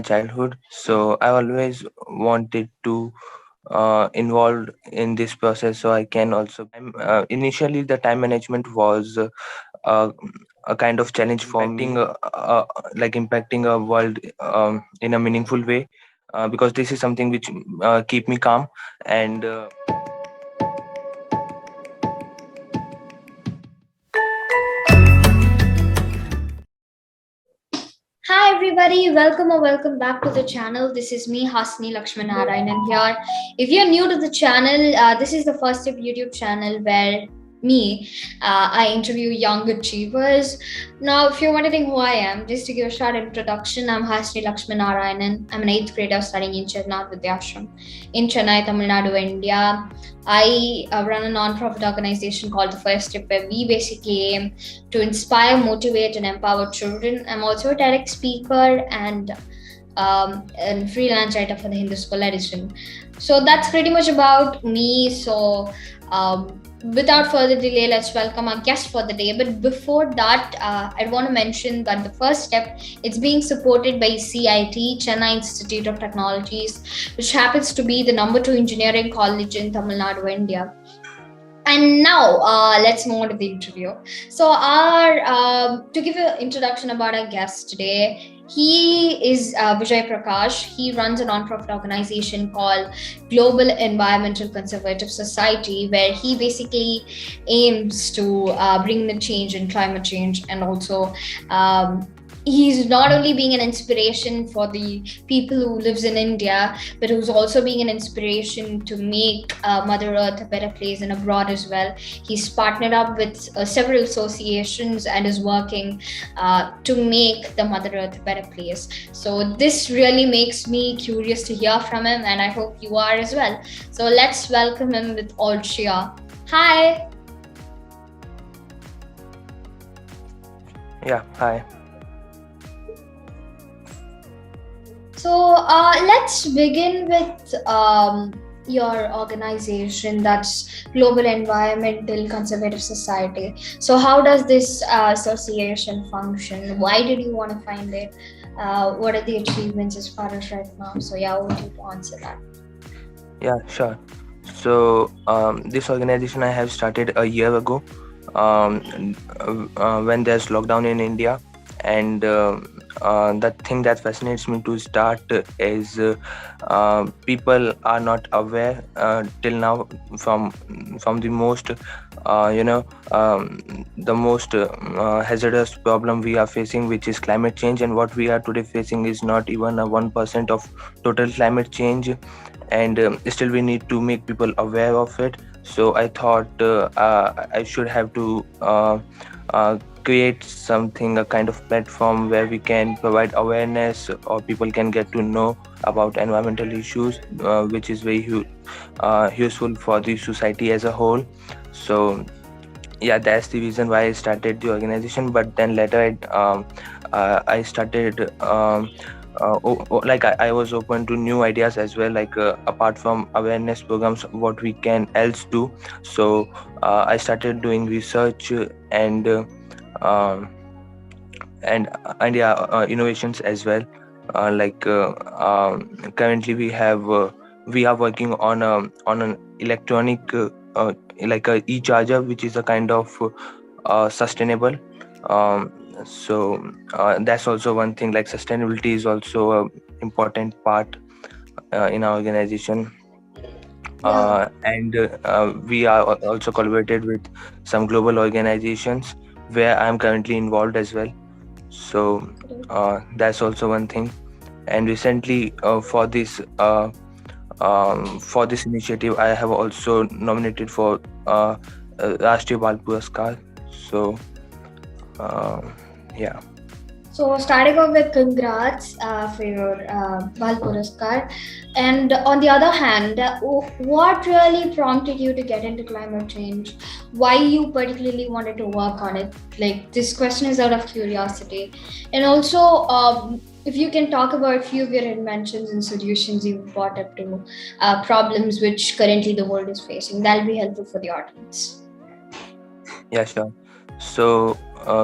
childhood. So I always wanted to involved in this process, so I can also. Initially, the time management was uh, a kind of challenge for me, like impacting a world in a meaningful way, because this is something which keep me calm and. Hi everybody, welcome or welcome back to the channel. This is me, Hasini Lakshminarayanan here. If you're new to the channel, this is the first step YouTube channel where I interview young achievers. Now, if you're wondering who I am, just to give a short introduction, I'm Hasini Lakshminarayanan. I'm an 8th grader studying in Chennai Vidyashram in Chennai, Tamil Nadu, India. I run a non-profit organization called The First Step, where we basically aim to inspire, motivate, and empower children. I'm also a TEDx speaker and freelance writer for the Hindu School Edition. So that's pretty much about me. Without further delay, let's welcome our guest for the day. But before that, I want to mention that the first step, it's being supported by CIT, Chennai Institute of Technologies, which happens to be the #2 engineering college in Tamil Nadu, India. And now let's move on to the interview. So to give you an introduction about our guest today, he is Vijay Prakash. He runs a non-profit organization called Global Environmental Conservative Society, where he basically aims to bring the change in climate change, and also he's not only being an inspiration for the people who lives in India, but who's also being an inspiration to make Mother Earth a better place and abroad as well. He's partnered up with several associations and is working to make the Mother Earth a better place. So this really makes me curious to hear from him, and I hope you are as well. So let's welcome him with all cheer. Hi. Yeah, hi. So let's begin with your organization, that's Global Environmental Conservative Society. So how does this association function? Why did you want to find it? What are the achievements as far as right now? So yeah, I want you to answer that. Yeah, sure. So this organization I have started a year ago, when there's lockdown in India, and the thing that fascinates me to start is people are not aware till now from the most the most hazardous problem we are facing, which is climate change. And what we are today facing is not even a 1% of total climate change, and still we need to make people aware of it. So I thought I should have to create something, a kind of platform where we can provide awareness, or people can get to know about environmental issues, which is very useful for the society as a whole. So yeah, that's the reason why I started the organization. But then later I started like I was open to new ideas as well, like apart from awareness programs, what we can else do. So I started doing research and um, and yeah, innovations as well. Currently we are working on an electronic like a e-charger, which is a kind of sustainable. That's also one thing. Like sustainability is also a important part in our organization. And we are also collaborated with some global organizations where I'm currently involved as well. So that's also one thing. And recently, for this initiative, I have also nominated for Rashtriya Bal Puraskar. So yeah. So starting off with congrats for your Bal Puraskar. And on the other hand, what really prompted you to get into climate change? Why you particularly wanted to work on it? Like, this question is out of curiosity. And also, if you can talk about a few of your inventions and solutions you've brought up to problems which currently the world is facing, that'll be helpful for the audience. Yeah, sure. So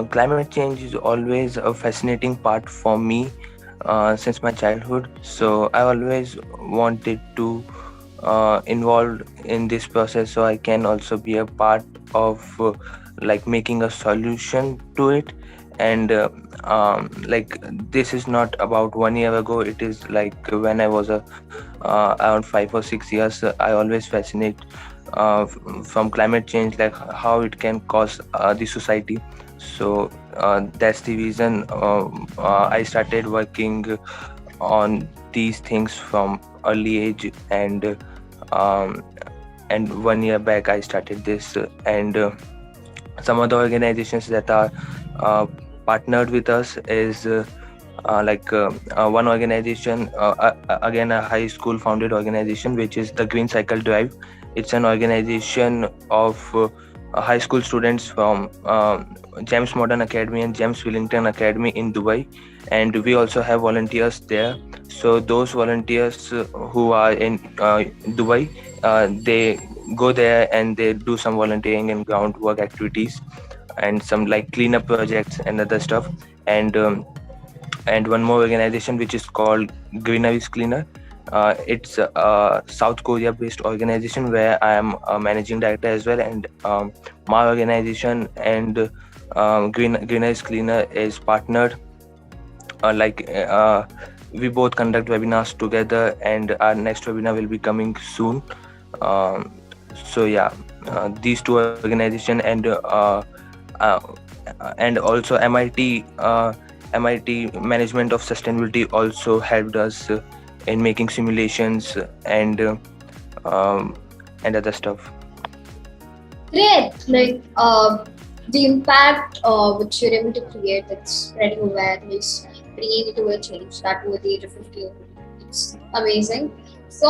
climate change is always a fascinating part for me, since my childhood. So I always wanted to involved in this process, so I can also be a part of like making a solution to it. And like this is not about 1 year ago. It is like when I was around 5 or 6 years. I always fascinate from climate change, like how it can cause the society. So that's the reason I started working on these things from early age. Um, and 1 year back I started this, and some other organizations that are uh, partnered with us is one organization, again a high school founded organization, which is the Green Cycle Drive. It's an organization of high school students from James Modern Academy and James Wellington Academy in Dubai, and we also have volunteers there. So those volunteers who are in Dubai, they go there and they do some volunteering and groundwork activities and some like cleanup projects and other stuff. And um, and one more organization which is called Greeneries Cleaner. It's a South Korea based organization where I am a managing director as well. And my organization and Greeneries Cleaner is partnered. We both conduct webinars together, and our next webinar will be coming soon. Um, so yeah, these two organizations, uh, and also MIT Management of Sustainability also helped us in making simulations um, and other stuff. Great. Like the impact which you're able to create, that's spreading awareness, bringing it to a change that over the age of 50. It's amazing. So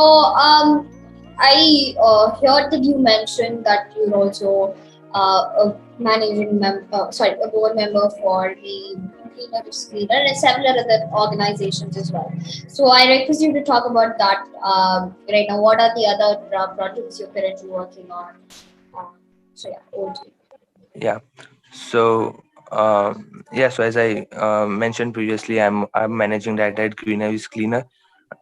I heard that you mentioned that you're also a a board member for the Cleaner Cleaner and several other organizations as well. So I request you to talk about that right now. What are the other projects you're currently working on? Um, so yeah, over to you. Yeah. So so as I mentioned previously, I'm managing director at Greeneries Cleaner.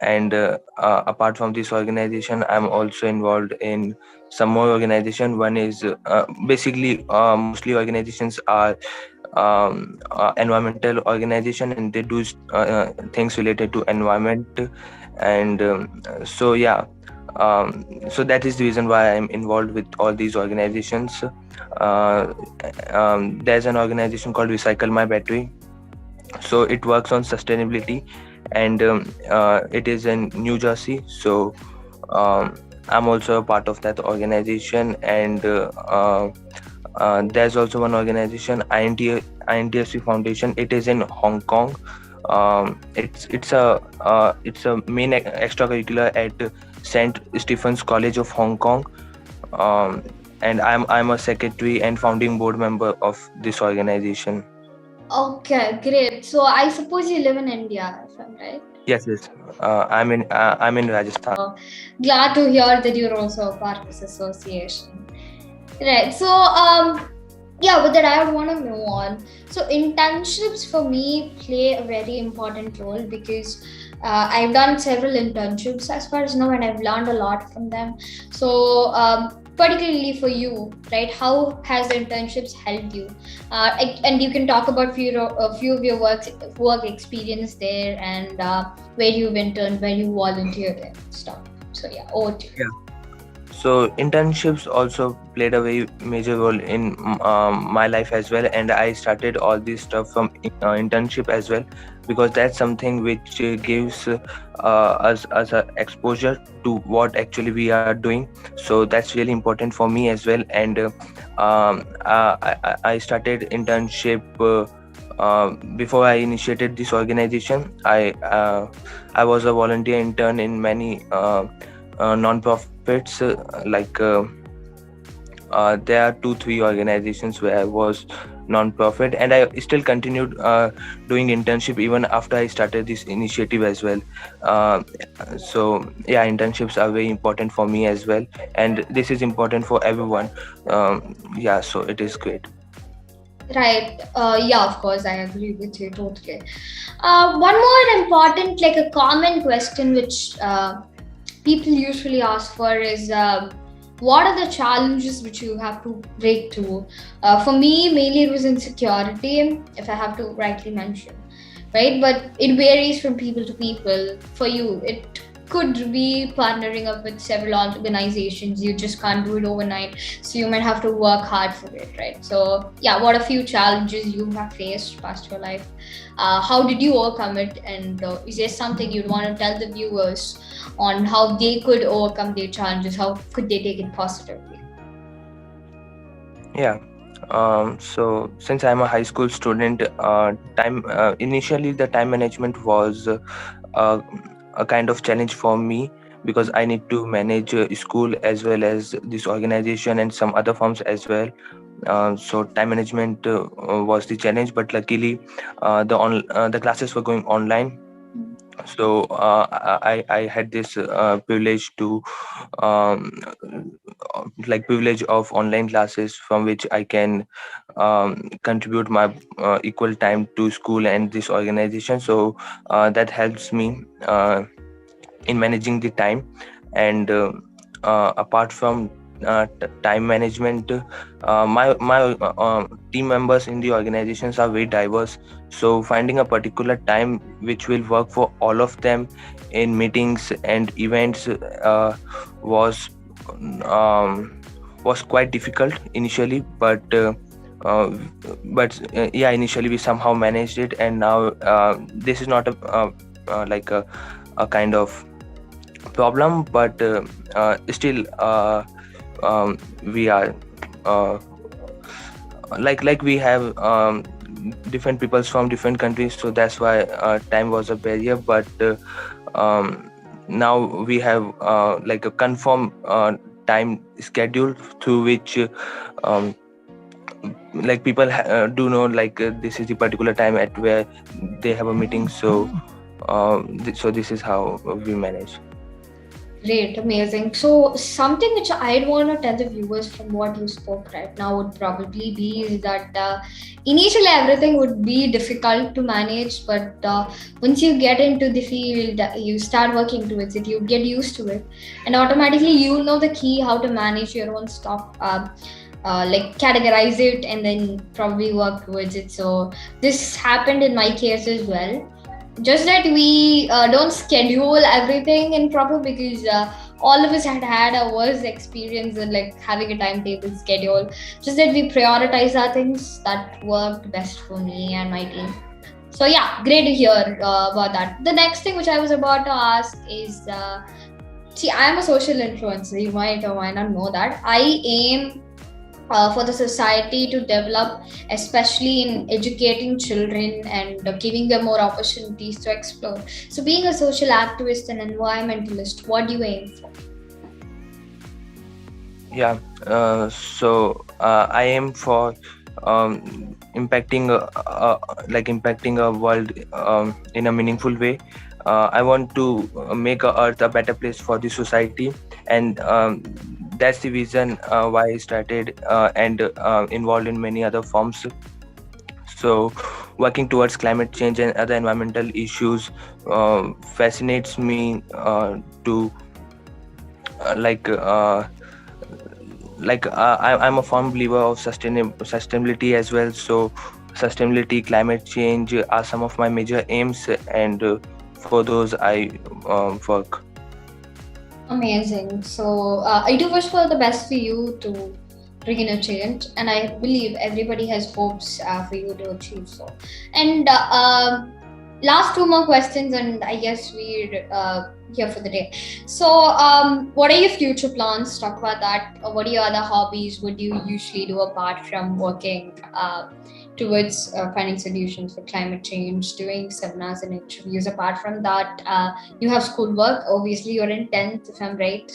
And apart from this organization, I'm also involved in some more organization. One is basically mostly organizations are environmental organization, and they do things related to environment. And so yeah, so that is the reason why I'm involved with all these organizations. uh, there's an organization called Recycle My Battery. So it works on sustainability, and it is in New Jersey. So um, I'm also a part of that organization. And there's also one organization, INTSC Foundation. It is in Hong Kong. It's a main extracurricular at St. Stephen's College of Hong Kong. um, and I'm a secretary and founding board member of this organization. Okay, great. So I suppose you live in India, if I'm right. Yes, yes. I'm in Rajasthan. Glad to hear that you're also a part of this association. Right. So yeah, with that I would want to move on. So internships for me play a very important role because I've done several internships as far as now, and I've learned a lot from them. So particularly for you, right? How has the internships helped you? And you can talk about a few of your work experience there, and where you've interned, where you volunteered and stuff. So yeah, over to you. So internships also played a very major role in my life as well, and I started all this stuff from internship as well, because that's something which gives us a exposure to what actually we are doing. So that's really important for me as well. And I started internship before I initiated this organization. I was a volunteer intern in many non-profits. There are 2 3 organizations where I was non-profit, and I still continued doing internship even after I started this initiative as well. uh, so yeah, internships are very important for me as well, and this is important for everyone. Yeah, so it is great. Right. Yeah, of course, I agree with you totally. One more important, like a common question which people usually ask for is what are the challenges which you have to break through? For me, mainly it was insecurity, if I have to rightly mention, right? But it varies from people to people. For you, it could be partnering up with several organizations. You just can't do it overnight, so you might have to work hard for it, right? So, yeah, what are few challenges you have faced past your life? How did you overcome it? And is there something you'd want to tell the viewers on how they could overcome their challenges? How could they take it positively? Yeah. So since I'm a high school student, time initially the time management was uh, a kind of challenge for me, because I need to manage school as well as this organization and some other firms as well. So time management was the challenge, but luckily the classes were going online. So I had this privilege to um, privilege of online classes, from which I can contribute my equal time to school and this organization. So that helps me in managing the time. And apart from time management, my team members in the organizations are very diverse. So finding a particular time which will work for all of them in meetings and events was um, was quite difficult initially, uh, yeah, initially we somehow managed it. And now this is not like a kind of problem, but still we are uh, we have different peoples from different countries, so that's why time was a barrier. But um, now we have like a confirmed time schedule through which um, people do know, this is the particular time at where they have a meeting. So so this is how we manage. Great, amazing. So, something which I'd want to tell the viewers from what you spoke right now would probably be is that initially everything would be difficult to manage, but once you get into the field, you start working towards it, you get used to it, and automatically you know the key how to manage your own stuff. Like categorize it and then probably work towards it. So this happened in my case as well, just that we don't schedule everything in proper, because all of us had a worse experience in like having a timetable schedule. Just that we prioritize our things that worked best for me and my team. So yeah, great to hear about that. The next thing which I was about to ask is see, I am a social influencer. You might or might not know that. I aim for the society to develop, especially in educating children and giving them more opportunities to explore. So, being a social activist and environmentalist, what do you aim for? Yeah, I aim for impacting impacting a world in a meaningful way. I want to make a earth a better place for the society, and that's the reason why I started and involved in many other forms. So working towards climate change and other environmental issues fascinates me to uh, like uh, I'm a firm believer of sustainability as well. So sustainability, climate change are some of my major aims, and for those I work. Amazing. So, I do wish for the best for you to bring in a change, and I believe everybody has hopes for you to achieve so. And last two more questions, and I guess we're here for the day. So, what are your future plans? Talk about that. What are your other hobbies? What do you usually do apart from working towards finding solutions for climate change, doing seminars and interviews? Apart from that, you have schoolwork. Obviously, you're in 10th, if I'm right.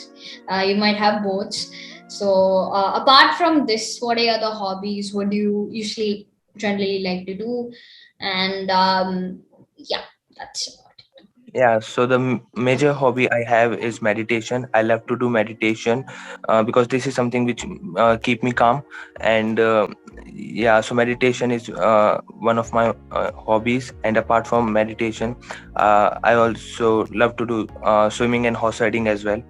You might have boards. So, apart from this, what are your other hobbies? What do you usually generally like to do? And yeah, that's about it. Yeah, so the major hobby I have is meditation. I love to do meditation because this is something which keep me calm. And yeah, so meditation is one of my hobbies. And apart from meditation, I also love to do swimming and horse riding as well.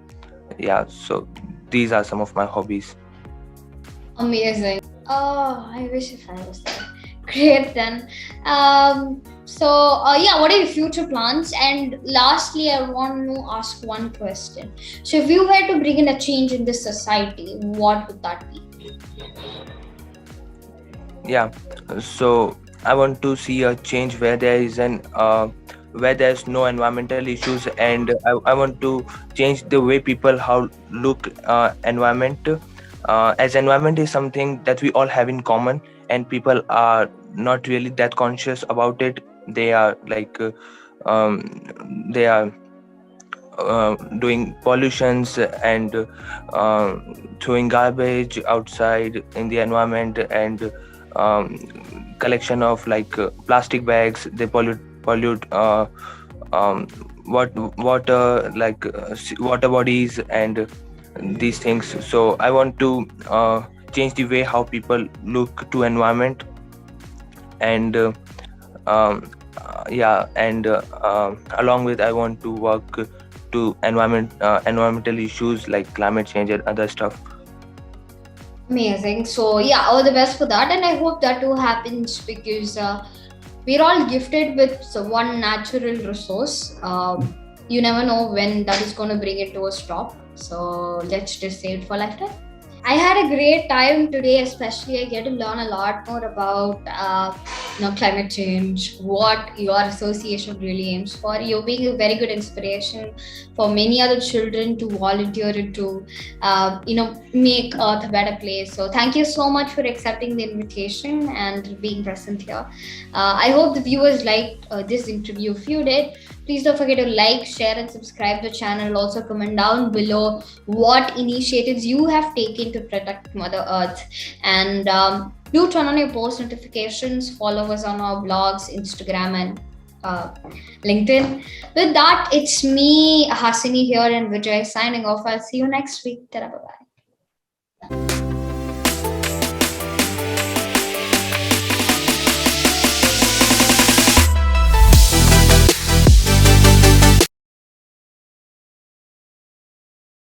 Yeah, so these are some of my hobbies. Amazing. Oh, I wish if I was there. Great then. So yeah, what are your future plans? And lastly, I want to ask one question. So if you were to bring in a change in this society, what would that be? Yeah, so I want to see a change where there is an where there's no environmental issues, and I want to change the way people how look environment, as environment is something that we all have in common, and people are not really that conscious about it. They are like they are doing pollutions and throwing garbage outside in the environment, and collection of like plastic bags. They pollute um, what water, like water bodies and these things. So I want to change the way how people look to environment. And yeah, and along with I want to work to environmental issues like climate change and other stuff. Amazing. So yeah, all the best for that, and I hope that too happens because we're all gifted with one natural resource. You never know when that is going to bring it to a stop. So let's just save it for lifetime. I had a great time today, especially I get to learn a lot more about climate change, what your association really aims for. You're being a very good inspiration for many other children to volunteer to make Earth a better place. So thank you so much for accepting the invitation and being present here. I hope the viewers liked this interview. If you did, please don't forget to like, share, and subscribe the channel. Also, comment down below what initiatives you have taken to protect Mother Earth. And do turn on your post notifications. Follow us on our blogs, Instagram, and LinkedIn. With that, it's me, Hasini here, and Vijay signing off. I'll see you next week. Ta-ra, bye-bye.